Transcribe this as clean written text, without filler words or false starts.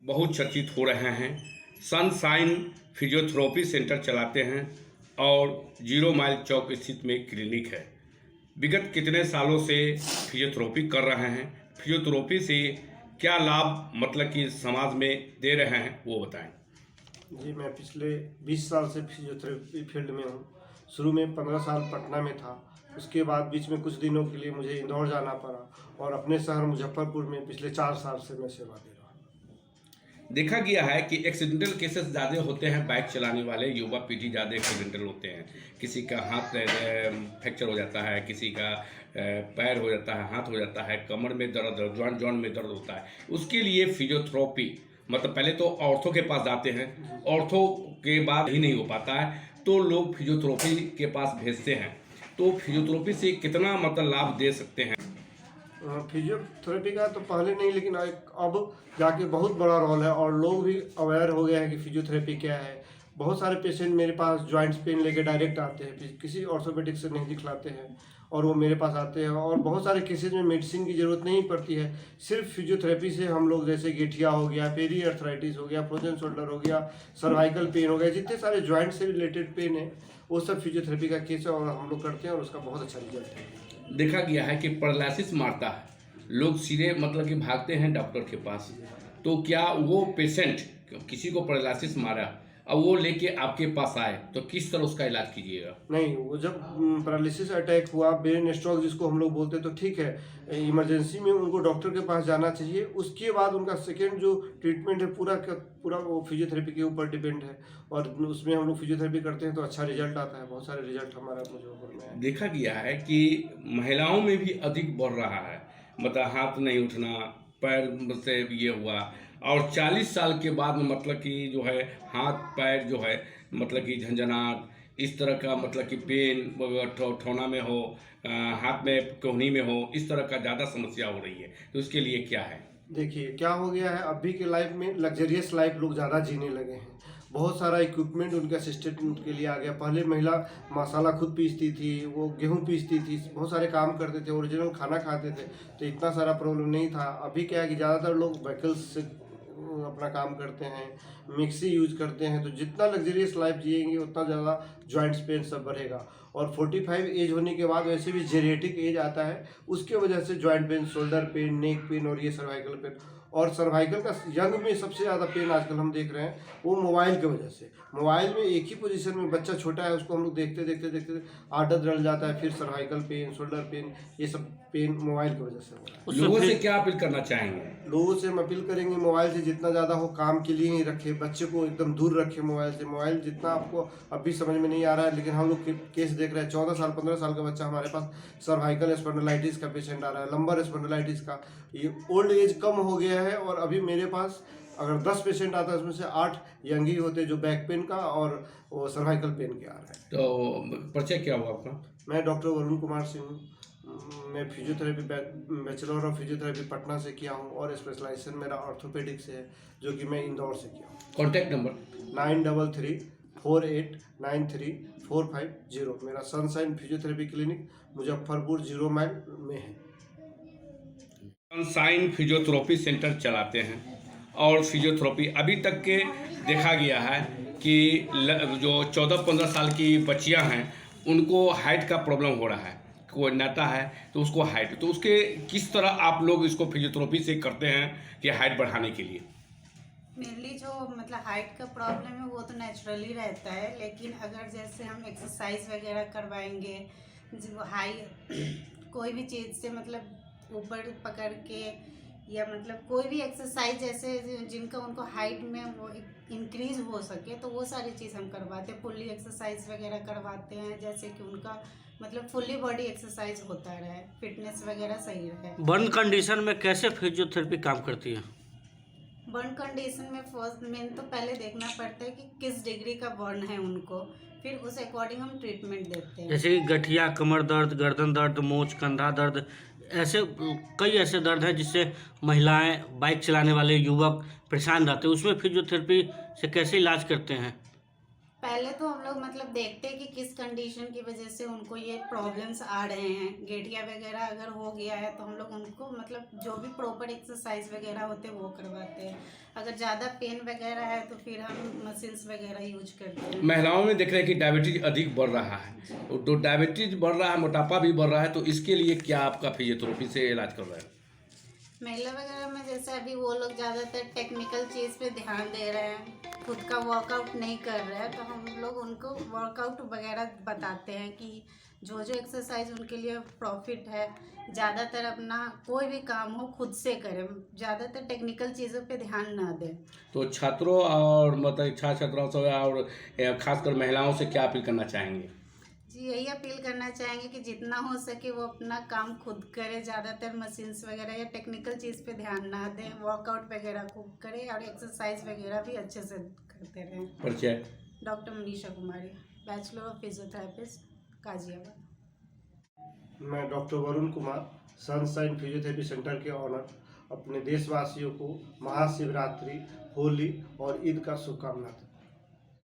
बहुत चर्चित हो रहे हैं। सनशाइन फिजियोथेरेपी सेंटर चलाते हैं और 0 माइल चौक स्थित में क्लिनिक है। विगत कितने सालों से फिजियोथेरेपी कर रहे हैं, फिजियोथेरेपी से क्या लाभ मतलब कि समाज में दे रहे हैं वो बताएं। जी, मैं पिछले 20 साल से फिजियोथेरेपी फील्ड में हूँ। शुरू में 15 साल पटना में था। उसके बाद बीच में कुछ दिनों के लिए मुझे इंदौर जाना पड़ा और अपने शहर मुजफ्फरपुर में पिछले 4 साल से मैं सेवा दे रहा हूँ। देखा गया है कि एक्सीडेंटल केसेस ज़्यादा होते हैं, बाइक चलाने वाले युवा पीढ़ी ज़्यादा एक्सीडेंटल होते हैं। किसी का हाथ फ्रैक्चर हो जाता है, किसी का पैर हो जाता है, हाथ हो जाता है, कमर में दर्द, जॉइंट में दर्द होता है। उसके लिए फिजियोथेरेपी मतलब पहले तो ऑर्थो के पास जाते हैं, ऑर्थो के बाद ही नहीं हो पाता है तो लोग फिजियोथेरेपी के पास भेजते हैं। तो फिजियोथेरेपी से कितना मतलब लाभ दे सकते हैं? फिजियोथेरेपी का तो पहले नहीं, लेकिन अब जाके बहुत बड़ा रोल है और लोग भी अवेयर हो गए हैं कि फिजियोथेरेपी क्या है। बहुत सारे पेशेंट मेरे पास जॉइंट्स पेन लेके डायरेक्ट आते हैं, किसी ऑर्थोपेडिक से नहीं दिखलाते हैं और वो मेरे पास आते हैं। और बहुत सारे केसेज में मेडिसिन की ज़रूरत नहीं पड़ती है, सिर्फ फिजियोथेरेपी से हम लोग, जैसे गठिया हो गया, पेरी अर्थराइटिस हो गया, फ्रोजन शोल्डर हो गया, सर्वाइकल पेन हो गया, जितने सारे जॉइंट से रिलेटेड पेन है वो सब फिजियोथेरेपी का केस है और हम लोग करते हैं और उसका बहुत अच्छा रिजल्ट है। देखा गया है कि पैरालिसिस मारता है, लोग सीधे मतलब कि भागते हैं डॉक्टर के पास। तो क्या वो पेशेंट, किसी को पैरालिसिस मारा अब वो लेके आपके पास आए तो किस तरह उसका इलाज कीजिएगा? नहीं, वो जब पैरालिसिस अटैक हुआ, ब्रेन स्ट्रोक जिसको हम लोग बोलते हैं, तो ठीक है, इमरजेंसी में उनको डॉक्टर के पास जाना चाहिए। उसके बाद उनका सेकेंड जो ट्रीटमेंट है पूरा का पूरा वो फिजियोथेरेपी के ऊपर डिपेंड है और उसमें हम लोग फिजियोथेरेपी करते हैं तो अच्छा रिजल्ट आता है। बहुत सारे रिजल्ट हमारा मुजफ्फरपुर में है। देखा गया है कि महिलाओं में भी अधिक बढ़ रहा है, मतलब हाथ नहीं उठना, पैर से ये हुआ और 40 साल के बाद में मतलब कि जो है हाथ पैर जो है मतलब कि झंझनाट, इस तरह का मतलब कि पेन ठोना में हो, हाथ में कोहनी में हो, इस तरह का ज़्यादा समस्या हो रही है। तो उसके लिए क्या है? देखिए क्या हो गया है, अभी के लाइफ में लग्जरियस लाइफ लोग ज़्यादा जीने लगे हैं। बहुत सारा इक्विपमेंट उनके असिस्टेंट के लिए आ गया। पहले महिला मसाला खुद पीसती थी, वो गेहूं पीसती थी, बहुत सारे काम करते थे, ओरिजिनल खाना खाते थे, तो इतना सारा प्रॉब्लम नहीं था। अभी क्या है कि ज़्यादातर लोग व्हीकल्स से अपना काम करते हैं, मिक्सी यूज करते हैं, तो जितना लग्जरियस लाइफ जिएंगे उतना ज़्यादा जॉइंट्स पेन सब बढ़ेगा। और 45 एज होने के बाद वैसे भी जेनेटिक एज आता है, उसके वजह से joint pain, shoulder pain, neck pain और ये सर्वाइकल पेन। और सर्वाइकल का यंग में सबसे ज़्यादा पेन आजकल हम देख रहे हैं वो मोबाइल की वजह से। मोबाइल में एक ही पोजीशन में बच्चा छोटा है, उसको हम लोग देखते देखते देखते आदत डल जाता है, फिर सर्वाइकल पेन, शोल्डर पेन, ये सब पेन मोबाइल की वजह से हो रहा है। लोगों से क्या अपील करना चाहेंगे? लोगों से हम अपील करेंगे मोबाइल से जितना ज़्यादा हो काम के लिए ही रखें, बच्चे को एकदम दूर रखें मोबाइल से। मोबाइल जितना आपको अभी समझ में नहीं आ रहा है, लेकिन हम लोग केस देख रहे हैं, 14 साल 15 साल का बच्चा हमारे पास सर्वाइकल स्पॉन्डिलाइटिस का पेशेंट आ रहा है, लंबर स्पॉन्डिलाइटिस का। ये ओल्ड एज कम हो गया है और अभी मेरे पास अगर 10 पेशेंट आता है उसमें से 8 यंग ही होते जो बैक पेन का और वो सर्वाइकल पेन के आ रहे हैं। तो परिचय क्या हुआ आपका? मैं डॉक्टर वरुण कुमार सिंह हूँ। मैं physiotherapy bachelor of physiotherapy Patna से किया हूँ और स्पेशलाइजेशन मेरा ऑर्थोपेडिक से है, जो कि मैं इंदौर से किया हूँ। Contact number 9334893450। मेरा sunshine physiotherapy clinic Muzaffarpur 0 mile में है। सनशाइन फिजियोथेरेपी सेंटर चलाते हैं और फिजियोथेरेपी अभी तक के देखा गया है कि जो 14-15 साल की बच्चियां हैं उनको हाइट का प्रॉब्लम हो रहा है। कोई नाता है तो उसको हाइट, तो उसके किस तरह आप लोग इसको फिजियोथेरेपी से करते हैं कि हाइट बढ़ाने के लिए? मेनली जो मतलब हाइट का प्रॉब्लम है वो तो नेचुरली रहता है, लेकिन अगर जैसे हम एक्सरसाइज वगैरह करवाएंगे, जो हाई कोई भी चीज़ से मतलब ऊपर पकड़ के या मतलब कोई भी एक्सरसाइज जैसे जिनका उनको हाइट में वो इंक्रीज हो सके, तो वो सारी चीज़ हम करवाते हैं। पुल्ली एक्सरसाइज वगैरह करवाते हैं, जैसे कि उनका मतलब फुल्ली बॉडी एक्सरसाइज होता रहे, फिटनेस वगैरह सही रहे। बर्न कंडीशन में कैसे फिजियोथेरेपी काम करती है? बर्न कंडीशन में फर्स्ट मेन तो पहले देखना पड़ता है कि किस डिग्री का बर्न है उनको, फिर उस अकॉर्डिंग हम ट्रीटमेंट देते हैं। जैसे कि गठिया, कमर दर्द, गर्दन दर्द, मोच, कंधा दर्द, ऐसे कई ऐसे दर्द हैं जिससे महिलाएं, बाइक चलाने वाले युवक परेशान रहते हैं, उसमें फिजियोथेरेपी से कैसे इलाज करते हैं? पहले तो हम लोग मतलब देखते हैं कि किस कंडीशन की वजह से उनको ये प्रॉब्लम्स आ रहे हैं। गठिया वगैरह अगर हो गया है तो हम लोग उनको मतलब जो भी प्रॉपर एक्सरसाइज वगैरह होते हैं वो करवाते हैं। अगर ज़्यादा पेन वगैरह है तो फिर हम मशीन्स वगैरह यूज करते हैं। महिलाओं में देख रहे हैं कि डायबिटीज अधिक बढ़ रहा है, तो डायबिटीज बढ़ रहा है, मोटापा भी बढ़ रहा है, तो इसके लिए क्या आपका फिजियोथेरेपी से इलाज कर रहे हैं? महिला वगैरह में जैसे अभी वो लोग ज़्यादातर टेक्निकल चीज़ पे ध्यान दे रहे हैं, खुद का वर्कआउट नहीं कर रहे हैं, तो हम लोग उनको वर्कआउट वगैरह बताते हैं कि जो जो एक्सरसाइज उनके लिए प्रॉफिट है, ज़्यादातर अपना कोई भी काम हो खुद से करें, ज़्यादातर टेक्निकल चीज़ों पे ध्यान ना दें। तो छात्रों और मतलब छात्राओं से और खासकर महिलाओं से क्या अपील करना चाहेंगे? जी यही अपील करना चाहेंगे कि जितना हो सके वो अपना काम खुद करे, ज़्यादातर मशीन्स वगैरह या टेक्निकल चीज़ पे ध्यान ना दें, वर्कआउट वगैरह खूब करें और एक्सरसाइज वगैरह भी अच्छे से करते रहें। परिचय? Doctor Manisha Kumari, bachelor of physiotherapist, Ghaziabad. मैं doctor Varun Kumar, sunshine physiotherapy centre के ऑनर, अपने देशवासियों को महाशिवरात्रि, होली और ईद का शुभकामना।